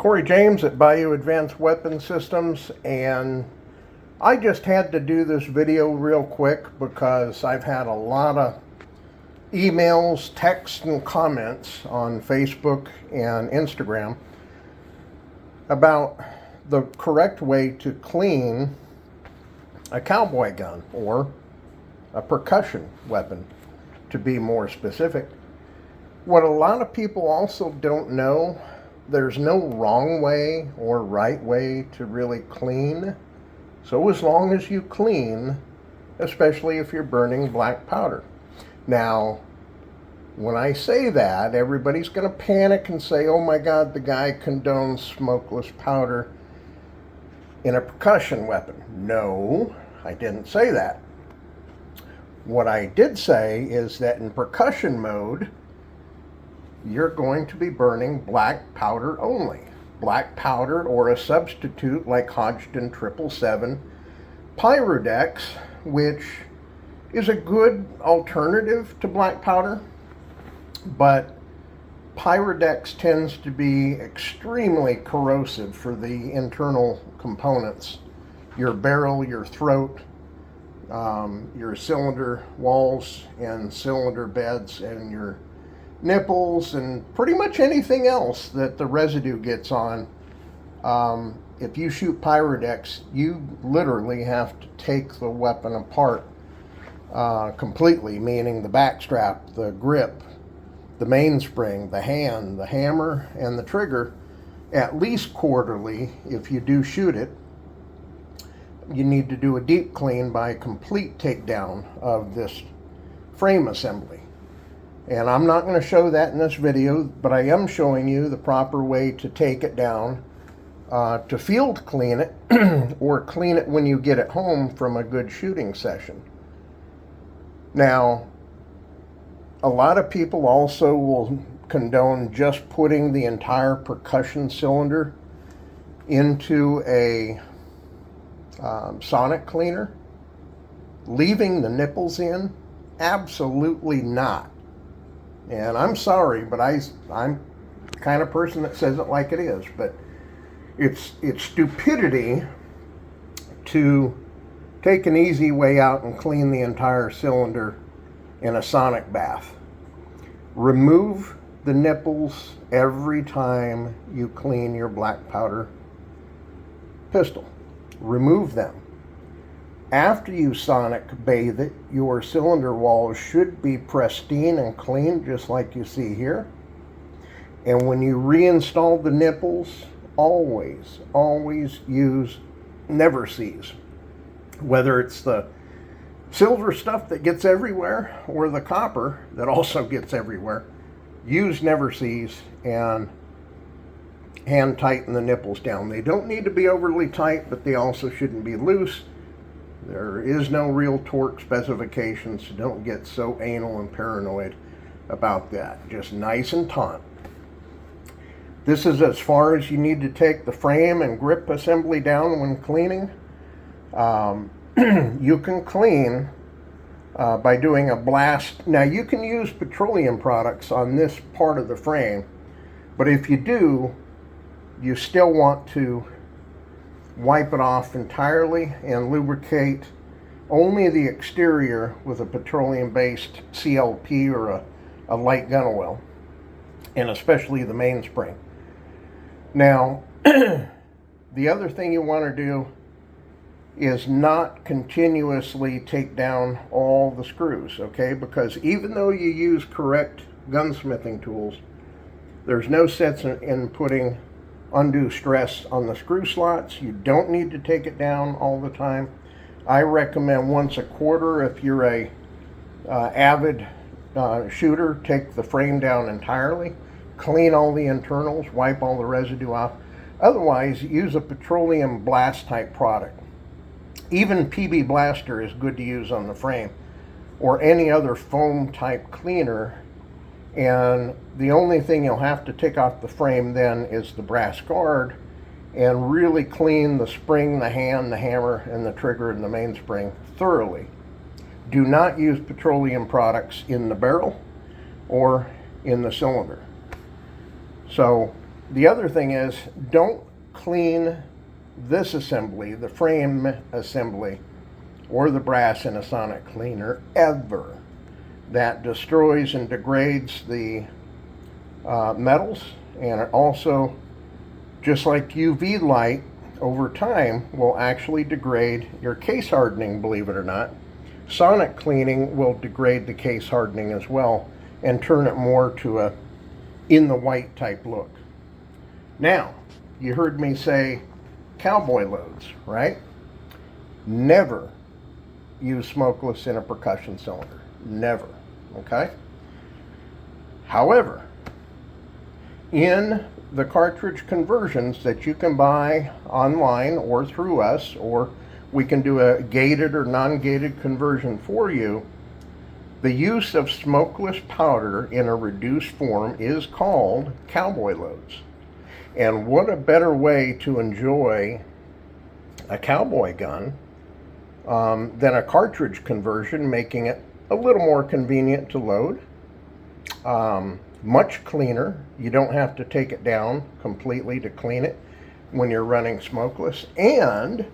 Corey James at Bayou Advanced Weapon Systems, and I just had to do this video real quick because I've had a lot of emails, texts, and comments on Facebook and Instagram about the correct way to clean a cowboy gun or a percussion weapon, to be more specific. What a lot of people also don't know, there's no wrong way or right way to really clean. So as long as you clean, especially if you're burning black powder. Now, when I say that, everybody's going to panic and say, oh my God, the guy condones smokeless powder in a percussion weapon. No, I didn't say that. What I did say is that in percussion mode, you're going to be burning black powder only. Black powder or a substitute like Hodgdon 777 Pyrodex, which is a good alternative to black powder, but Pyrodex tends to be extremely corrosive for the internal components, your barrel, your throat, your cylinder walls and cylinder beds, and your nipples, and pretty much anything else that the residue gets on. If you shoot Pyrodex, you literally have to take the weapon apart completely, meaning the backstrap, the grip, the mainspring, the hand, the hammer, and the trigger, at least quarterly. If you do shoot it, you need to do a deep clean by complete takedown of this frame assembly. And I'm not going to show that in this video, but I am showing you the proper way to take it down, to field clean it, or clean it when you get it home from a good shooting session. Now, a lot of people also will condone just putting the entire percussion cylinder into a sonic cleaner, leaving the nipples in. Absolutely not. And I'm sorry, but I'm the kind of person that says it like it is, but it's stupidity to take an easy way out and clean the entire cylinder in a sonic bath. Remove the nipples every time you clean your black powder pistol. Remove them. After you sonic bathe it, your cylinder walls should be pristine and clean, just like you see here. And when you reinstall the nipples, always use Never Seize. Whether it's the silver stuff that gets everywhere or the copper that also gets everywhere, use Never Seize and hand tighten the nipples down. They don't need to be overly tight, but they also shouldn't be loose. There is no real torque specification, so don't get so anal and paranoid about that. Just nice and taut. This is as far as you need to take the frame and grip assembly down when cleaning. You can clean by doing a blast. Now, you can use petroleum products on this part of the frame, but if you do, you still want to wipe it off entirely and lubricate only the exterior with a petroleum-based CLP or a light gun oil, and especially the mainspring. Now, the other thing you want to do is not continuously take down all the screws, okay? Because even though you use correct gunsmithing tools, there's no sense in putting undue stress on the screw slots. You don't need to take it down all the time. I recommend once a quarter. If you're a avid shooter, take the frame down entirely, clean all the internals, wipe all the residue off. Otherwise, use a petroleum blast type product. Even PB Blaster is good to use on the frame, or any other foam type cleaner. And the only thing you'll have to take off the frame then is the brass guard, and really clean the spring, the hand, the hammer, and the trigger and the mainspring thoroughly. Do not use petroleum products in the barrel or in the cylinder. So The other thing is, don't clean this assembly, the frame assembly, or the brass in a sonic cleaner ever. That destroys and degrades the metals, and it also, just like UV light, over time will actually degrade your case hardening, believe it or not. Sonic cleaning will degrade the case hardening as well and turn it more to a in the white type look. Now, you heard me say cowboy loads, right? Never use smokeless in a percussion cylinder. Never, okay? However, in the cartridge conversions that you can buy online or through us, or we can do a gated or non-gated conversion for you, the use of smokeless powder in a reduced form is called cowboy loads. And what a better way to enjoy a cowboy gun than a cartridge conversion, making it a little more convenient to load, much cleaner. You don't have to take it down completely to clean it when you're running smokeless. And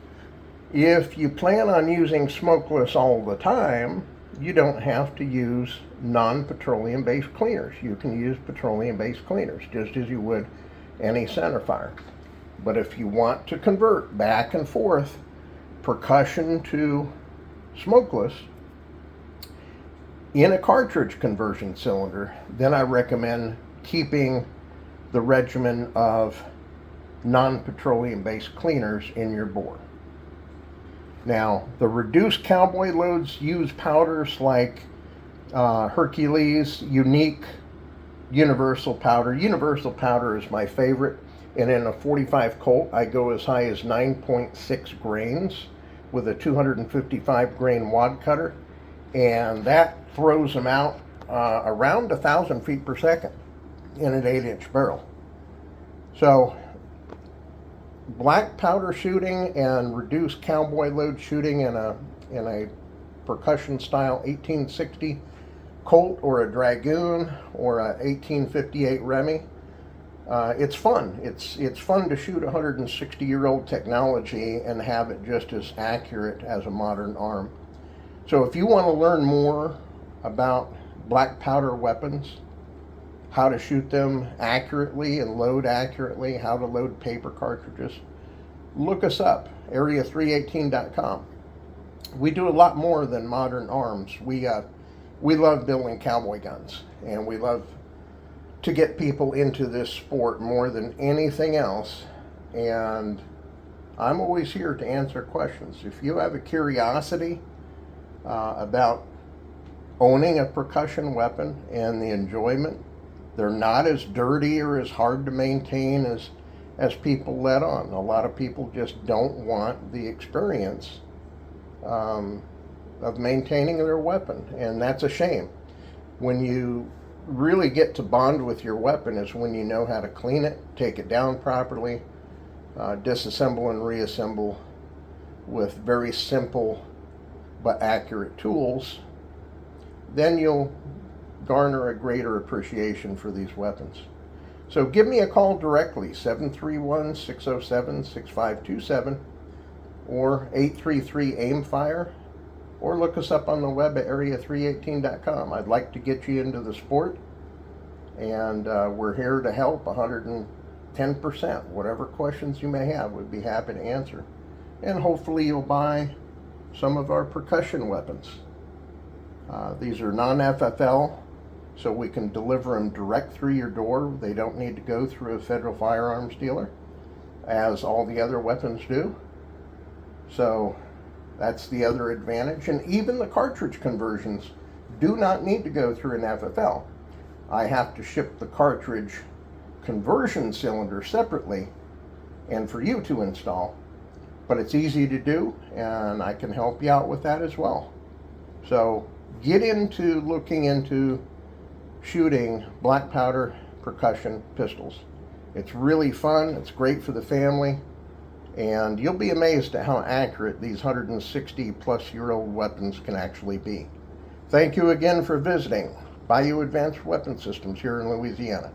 if you plan on using smokeless all the time, you don't have to use non-petroleum based cleaners. You can use petroleum based cleaners just as you would any centerfire. But if you want to convert back and forth percussion to smokeless in a cartridge conversion cylinder, then I recommend keeping the regimen of non-petroleum based cleaners in your bore. Now, the reduced cowboy loads use powders like Hercules, Unique, Universal powder. Universal powder is my favorite, and in a 45 Colt I go as high as 9.6 grains with a 255 grain wad cutter, and that throws them out around 1,000 feet per second in an 8-inch barrel. So black powder shooting and reduced cowboy load shooting in a percussion style 1860 Colt or a Dragoon or a 1858 Remy, it's fun. It's fun to shoot 160-year-old technology and have it just as accurate as a modern arm. So if you want to learn more about black powder weapons, how to shoot them accurately and load accurately, how to load paper cartridges, look us up, area318.com. We do a lot more than modern arms. We love building cowboy guns, and we love to get people into this sport more than anything else. And I'm always here to answer questions. If you have a curiosity about owning a percussion weapon and the enjoyment, they're not as dirty or as hard to maintain as people let on. A lot of people just don't want the experience of maintaining their weapon, and that's a shame. When you really get to bond with your weapon is when you know how to clean it, take it down properly, disassemble and reassemble with very simple but accurate tools. Then you'll garner a greater appreciation for these weapons. So give me a call directly, 731-607-6527 or 833-AIM-FIRE, or look us up on the web at area318.com. I'd like to get you into the sport, and we're here to help 110%. Whatever questions you may have, we'd be happy to answer. And hopefully you'll buy some of our percussion weapons. These are non-FFL, so we can deliver them direct through your door. They don't need to go through a federal firearms dealer, as all the other weapons do. So that's the other advantage. And even the cartridge conversions do not need to go through an FFL. I have to ship the cartridge conversion cylinder separately and for you to install. But it's easy to do, and I can help you out with that as well. So get into looking into shooting black powder percussion pistols. It's really fun, it's great for the family, and you'll be amazed at how accurate these 160-plus-year-old weapons can actually be. Thank you again for visiting Bayou Advanced Weapon Systems here in Louisiana.